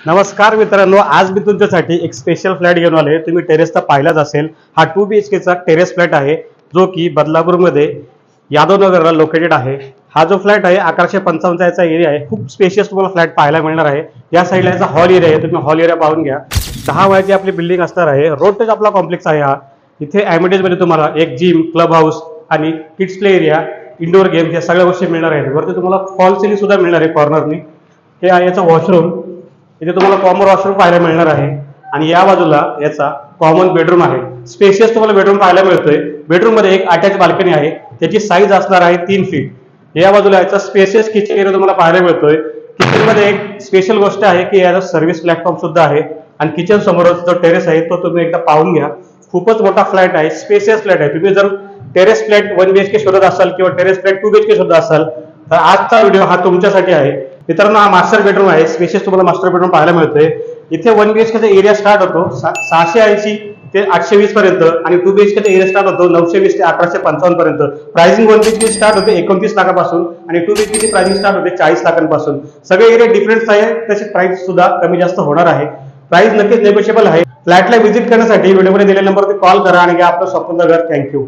नमस्कार मित्रांनो, आज मी तुमच्यासाठी एक स्पेशल फ्लॅट घेऊन आले. तुम्ही टेरेसचा पाहिलाच असेल. हा 2 BHK चा टेरेस फ्लॅट आहे, जो की बदलापूरमध्ये यादवनगरला लोकेटेड आहे. हा जो फ्लॅट आहे 1155 चा याचा एरिया आहे. खूप स्पेशियस तुम्हाला फ्लॅट पाहायला मिळणार आहे. या साईडला याचा हॉल एरिया आहे, तुम्ही हॉल एरिया पाहून घ्या. 10 वयाची आपली बिल्डिंग असणार आहे. रोड टच आपला कॉम्प्लेक्स आहे हा. इथे मध्ये तुम्हाला एक जिम, क्लब हाऊस आणि kids play area, indoor games या सगळ्या गोष्टी मिळणार आहेत. वरती तुम्हाला फॉल सिलिंग सुद्धा मिळणार आहे कॉर्नरनी. हे आहे याचा वॉशरूम. इथे तुम्हाला कॉमन वॉशरूम पाहायला मिळणार आहे आणि या बाजूला याचा कॉमन बेडरूम आहे. स्पेशियस तुम्हाला बेडरूम पाहायला मिळतोय. बेडरूम मध्ये एक अटॅच बाल्कनी आहे, त्याची साईज असणार आहे 3 फीट. या बाजूला याचा स्पेशियस किचन एरिया तुम्हाला पाहायला मिळतोय. किचन मध्ये एक स्पेशल गोष्ट आहे की याचा सर्व्हिस प्लॅटफॉर्म सुद्धा आहे आणि किचन समोरच जो टेरेस आहे तो तुम्ही एकदा पाहून घ्या. खूपच मोठा फ्लॅट आहे, स्पेशियस फ्लॅट आहे. तुम्ही जर टेरेस फ्लॅट 1 BHK शोधत असाल किंवा टेरेस फ्लॅट 2 BHK शोधत असाल तर आजचा व्हिडिओ हा तुमच्यासाठी आहे. मित्रांनो, हा मास्टर बेडरूम आहे. स्पेशियस तुम्हाला मास्टर बेडरूम पाहायला मिळतोय. इथे 1 BHK चा एरिया स्टार्ट होतो 680 ते 820 पर्यंत आणि 2 BHK चा एरिया स्टार्ट होतो 920 ते 1155 पर्यंत. प्राइसिंग 1 BHK स्टार्ट होते 29 लाखापासून आणि 2 BHK ची प्राइसिंग स्टार्ट होते 40 लाखांपासून. सगळे एरिया डिफरन्स आहे, तसे प्राइस सुद्धा कमी जास्त होणार आहे. प्राइस नक्कीच नेगोशिएबल आहे. फ्लॅटला व्हिजिट करण्यासाठी व्हिडिओमध्ये दिलेल्या नंबरवरती कॉल करा आणि घ्या आपलं स्वप्न घर. थँक्यू.